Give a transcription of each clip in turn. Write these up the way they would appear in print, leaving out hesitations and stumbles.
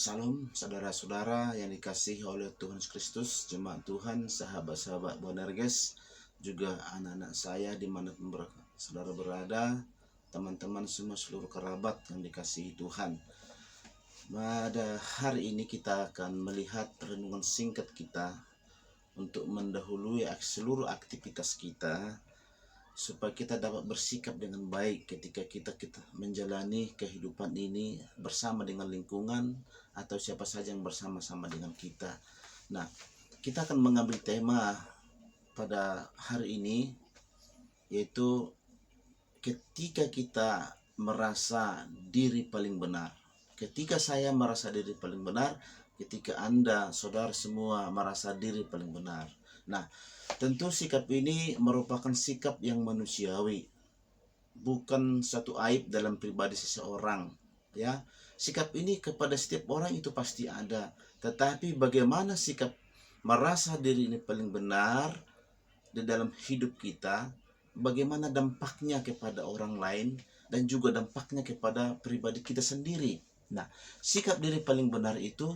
Salam saudara-saudara yang dikasihi oleh Tuhan Yesus Kristus, jemaat Tuhan, sahabat-sahabat Bonerges, juga anak-anak saya dimanapun saudara berada, teman-teman semua seluruh kerabat yang dikasihi Tuhan. Pada hari ini kita akan melihat renungan singkat kita untuk mendahului seluruh aktivitas kita, supaya kita dapat bersikap dengan baik ketika kita menjalani kehidupan ini bersama dengan lingkungan atau siapa saja yang bersama-sama dengan kita. Nah, kita akan mengambil tema pada hari ini, yaitu ketika kita merasa diri paling benar. Ketika saya merasa diri paling benar, ketika Anda, saudara semua merasa diri paling benar. Nah, tentu sikap ini merupakan sikap yang manusiawi, bukan satu aib dalam pribadi seseorang, ya. Sikap ini kepada setiap orang itu pasti ada, tetapi bagaimana sikap merasa diri ini paling benar di dalam hidup kita, bagaimana dampaknya kepada orang lain dan juga dampaknya kepada pribadi kita sendiri. Nah, sikap diri paling benar itu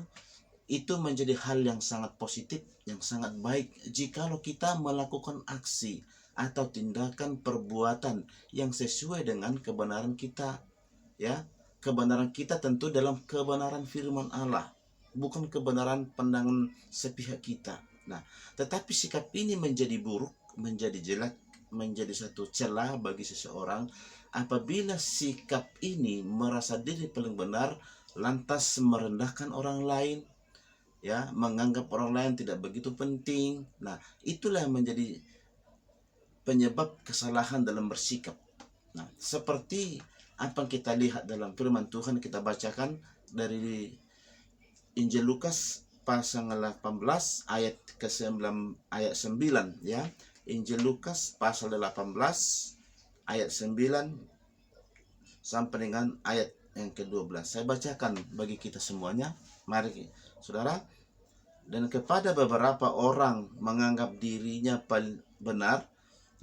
menjadi hal yang sangat positif, yang sangat baik jikalau kita melakukan aksi atau tindakan perbuatan yang sesuai dengan kebenaran kita, ya. Kebenaran kita tentu dalam kebenaran firman Allah, bukan kebenaran pandangan sepihak kita. Nah, tetapi sikap ini menjadi buruk, menjadi jelek, menjadi satu celah bagi seseorang apabila sikap ini merasa diri paling benar lantas merendahkan orang lain, ya, menganggap orang lain tidak begitu penting. Nah, itulah yang menjadi penyebab kesalahan dalam bersikap. Nah, seperti apa yang kita lihat dalam firman Tuhan, kita bacakan dari Injil Lukas pasal 18 ayat ke-9, ayat 9, ya. Injil Lukas pasal 18 ayat 9 sampai dengan ayat yang ke-12. Saya bacakan bagi kita semuanya. Mari saudara. Dan kepada beberapa orang menganggap dirinya paling benar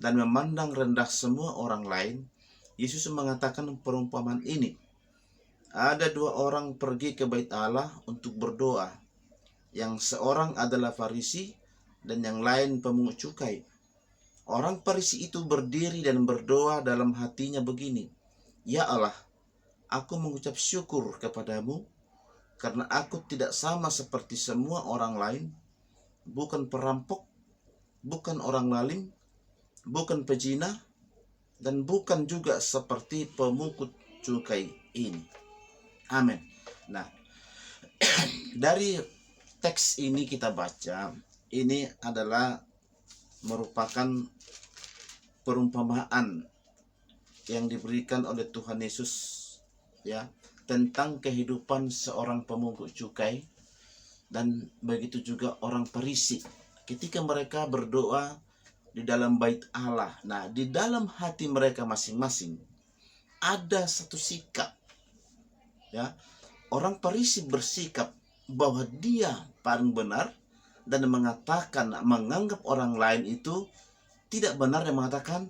dan memandang rendah semua orang lain, Yesus mengatakan perumpamaan ini. Ada dua orang pergi ke bait Allah untuk berdoa. Yang seorang adalah Farisi dan yang lain pemungut cukai. Orang Farisi itu berdiri dan berdoa dalam hatinya begini, "Ya Allah, aku mengucap syukur kepadamu karena aku tidak sama seperti semua orang lain, bukan perampok, bukan orang lalim, bukan pezina, dan bukan juga seperti pemungut cukai ini." Amin. Nah, dari teks ini kita baca, ini adalah merupakan perumpamaan yang diberikan oleh Tuhan Yesus, ya, tentang kehidupan seorang pemungut cukai dan begitu juga orang Farisi ketika mereka berdoa di dalam bait Allah. Nah, di dalam hati mereka masing-masing ada satu sikap, ya. Orang Farisi bersikap bahwa dia paling benar dan mengatakan, menganggap orang lain itu tidak benar, dan mengatakan,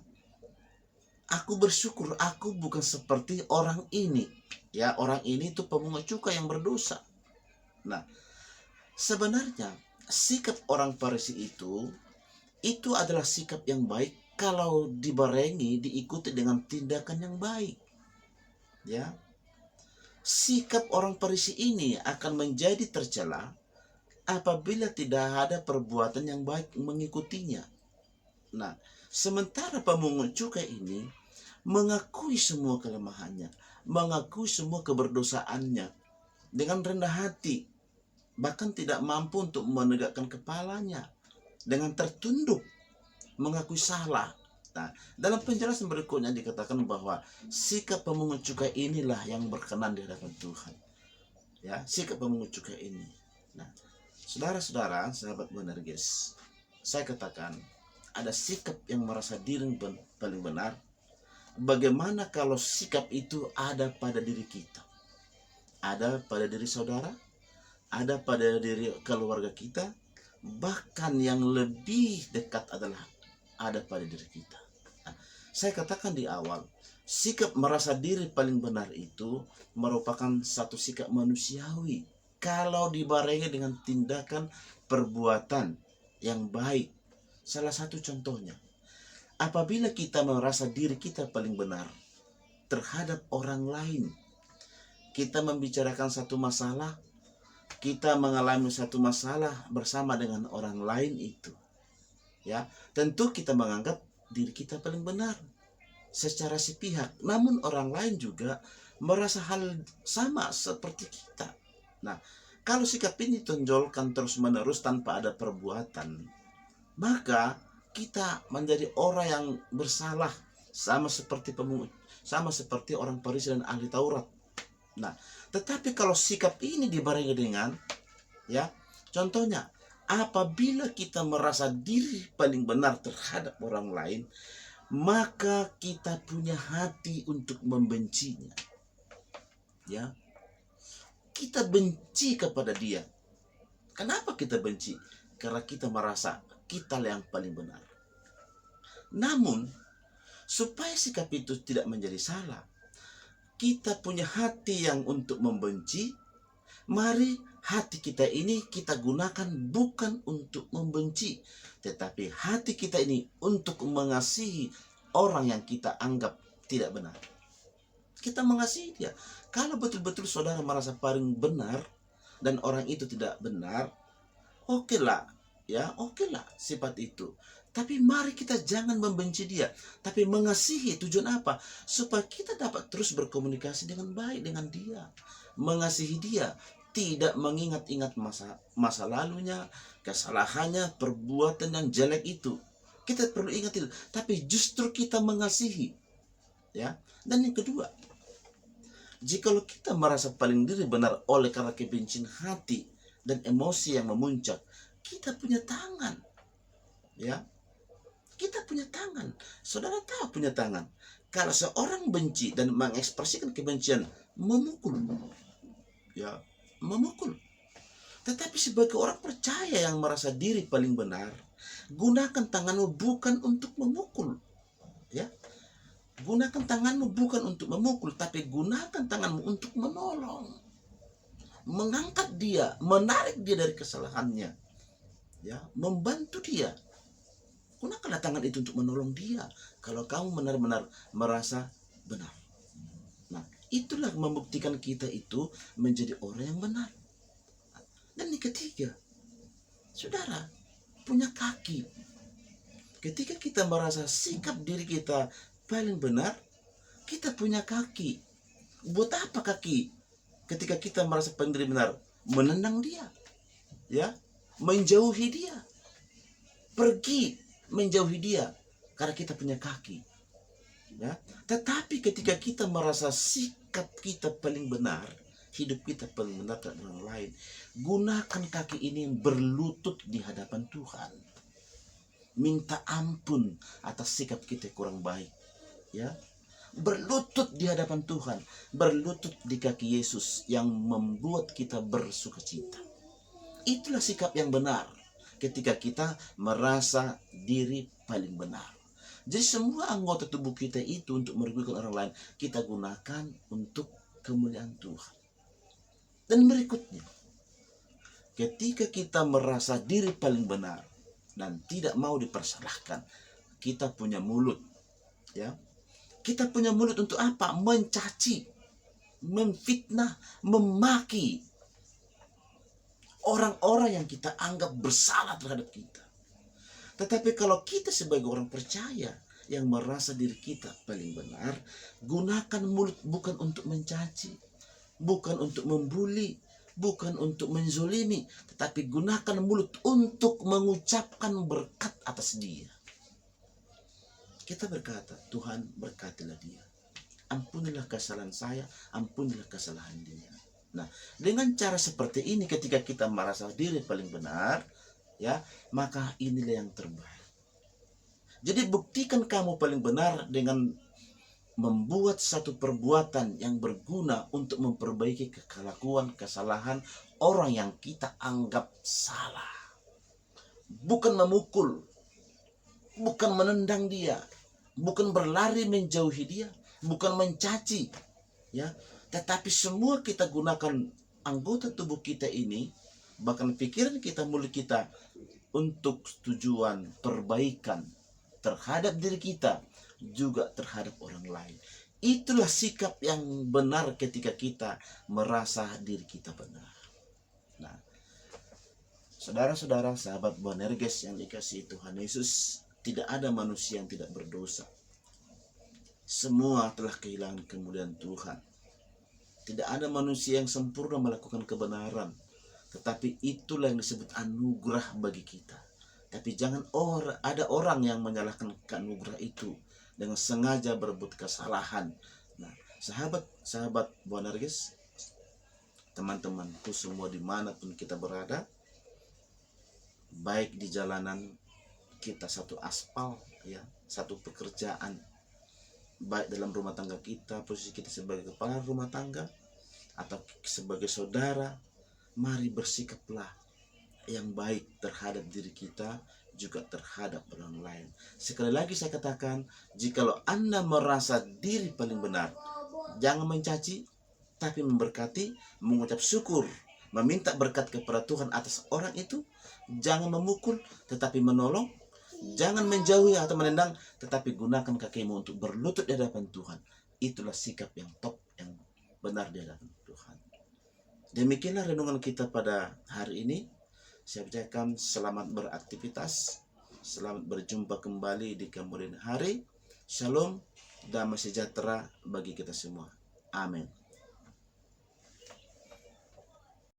"Aku bersyukur aku bukan seperti orang ini." Ya, orang ini itu pemungut cukai yang berdosa. Nah, sebenarnya sikap orang Farisi itu adalah sikap yang baik kalau dibarengi, diikuti dengan tindakan yang baik. Ya. Sikap orang Farisi ini akan menjadi tercela apabila tidak ada perbuatan yang baik mengikutinya. Nah, sementara pemungut cukai ini mengakui semua kelemahannya, mengakui semua keberdosaannya dengan rendah hati, bahkan tidak mampu untuk menegakkan kepalanya, dengan tertunduk mengakui salah. Nah, dalam penjelasan berikutnya dikatakan bahwa sikap pemungut cukai inilah yang berkenan di hadapan Tuhan. Ya, sikap pemungut cukai ini. Nah, saudara-saudara, sahabat Bonerges, saya katakan ada sikap yang merasa diri paling benar. Bagaimana kalau sikap itu ada pada diri kita? Ada pada diri saudara, ada pada diri keluarga kita, bahkan yang lebih dekat adalah ada pada diri kita. Nah, saya katakan di awal, sikap merasa diri paling benar itu merupakan satu sikap manusiawi, kalau dibarengi dengan tindakan perbuatan yang baik. Salah satu contohnya, apabila kita merasa diri kita paling benar terhadap orang lain, kita membicarakan satu masalah, kita mengalami satu masalah bersama dengan orang lain itu, ya, tentu kita menganggap diri kita paling benar secara sepihak, namun orang lain juga merasa hal sama seperti kita. Nah, kalau sikap ini tonjolkan terus-menerus tanpa ada perbuatan, maka kita menjadi orang yang bersalah, sama seperti sama seperti orang Farisi dan ahli Taurat. Nah, tetapi kalau sikap ini dibarengi dengan, ya, contohnya, apabila kita merasa diri paling benar terhadap orang lain, maka kita punya hati untuk membencinya. Ya, kita benci kepada dia. Kenapa kita benci? Karena kita merasa kita yang paling benar. Namun, supaya sikap itu tidak menjadi salah, kita punya hati yang untuk membenci. Mari hati kita ini kita gunakan bukan untuk membenci, tetapi hati kita ini untuk mengasihi orang yang kita anggap tidak benar. Kita mengasihi dia. Kalau betul-betul saudara merasa paling benar dan orang itu tidak benar, oke lah, ya, oke lah sifat itu. Tapi mari kita jangan membenci dia, tapi mengasihi. Tujuan apa? Supaya kita dapat terus berkomunikasi dengan baik dengan dia, mengasihi dia, tidak mengingat-ingat masa lalunya, kesalahannya, perbuatan yang jelek itu. Kita perlu ingat itu, tapi justru kita mengasihi, ya. Dan yang kedua, jikalau kita merasa paling diri benar oleh karena kebencian hati dan emosi yang memuncak, kita punya tangan, ya. Kita punya tangan. Saudara tahu punya tangan. Kalau seorang benci dan mengekspresikan kebencian, memukul, ya, memukul. Tetapi sebagai orang percaya yang merasa diri paling benar, gunakan tanganmu bukan untuk memukul, ya. Gunakan tanganmu bukan untuk memukul, tapi gunakan tanganmu untuk menolong, mengangkat dia, menarik dia dari kesalahannya, ya, membantu dia. Gunakanlah tangan itu untuk menolong dia kalau kamu benar-benar merasa benar. Nah, itulah membuktikan kita itu menjadi orang yang benar. Dan yang ketiga, saudara punya kaki. Ketika kita merasa sikap diri kita paling benar, kita punya kaki. Buat apa kaki? Ketika kita merasa paling benar, menendang dia, ya, menjauhi dia, pergi menjauhi dia, karena kita punya kaki, ya. Tetapi ketika kita merasa sikap kita paling benar, hidup kita paling benar terhadap orang lain, gunakan kaki ini berlutut di hadapan Tuhan, minta ampun atas sikap kita kurang baik, ya. Berlutut di hadapan Tuhan, berlutut di kaki Yesus yang membuat kita bersukacita. Itulah sikap yang benar ketika kita merasa diri paling benar. Jadi semua anggota tubuh kita itu untuk merugikan orang lain, kita gunakan untuk kemuliaan Tuhan. Dan berikutnya, ketika kita merasa diri paling benar dan tidak mau dipersalahkan, kita punya mulut, ya. Kita punya mulut untuk apa? Mencaci, memfitnah, memaki orang-orang yang kita anggap bersalah terhadap kita. Tetapi kalau kita sebagai orang percaya yang merasa diri kita paling benar, gunakan mulut bukan untuk mencaci, bukan untuk membuli, bukan untuk menzolimi, tetapi gunakan mulut untuk mengucapkan berkat atas dia. Kita berkata, Tuhan berkatilah dia, ampunilah kesalahan saya, ampunilah kesalahan dia. Nah, dengan cara seperti ini ketika kita merasa diri paling benar, ya, maka inilah yang terbaik. Jadi buktikan kamu paling benar dengan membuat satu perbuatan yang berguna untuk memperbaiki kelakuan, kesalahan orang yang kita anggap salah. Bukan memukul, bukan menendang dia, bukan berlari menjauhi dia, bukan mencaci, ya. Tetapi semua kita gunakan anggota tubuh kita ini, bahkan pikiran kita, mulut kita, untuk tujuan perbaikan terhadap diri kita, juga terhadap orang lain. Itulah sikap yang benar ketika kita merasa diri kita benar. Nah, saudara-saudara, sahabat Boanerges yang dikasihi Tuhan Yesus, tidak ada manusia yang tidak berdosa. Semua telah kehilangan kemuliaan Tuhan. Tidak ada manusia yang sempurna melakukan kebenaran. Tetapi itulah yang disebut anugerah bagi kita. Tapi jangan ada orang yang menyalahkan anugerah itu dengan sengaja berbuat kesalahan. Nah, sahabat Boanerges, teman-temanku semua dimanapun kita berada, baik di jalanan kita satu aspal, ya, satu pekerjaan, baik dalam rumah tangga kita, posisi kita sebagai kepala rumah tangga atau sebagai saudara, mari bersikaplah yang baik terhadap diri kita, juga terhadap orang lain. Sekali lagi saya katakan, jikalau Anda merasa diri paling benar, jangan mencaci, tapi memberkati, mengucap syukur, meminta berkat kepada Tuhan atas orang itu. Jangan memukul, tetapi menolong. Jangan menjauhi atau menendang, tetapi gunakan kakimu untuk berlutut di hadapan Tuhan. Itulah sikap yang top, yang benar di hadapan Tuhan. Demikianlah renungan kita pada hari ini. Saya ucapkan selamat beraktivitas, selamat berjumpa kembali di kemudian hari. Shalom, damai sejahtera bagi kita semua. Amin.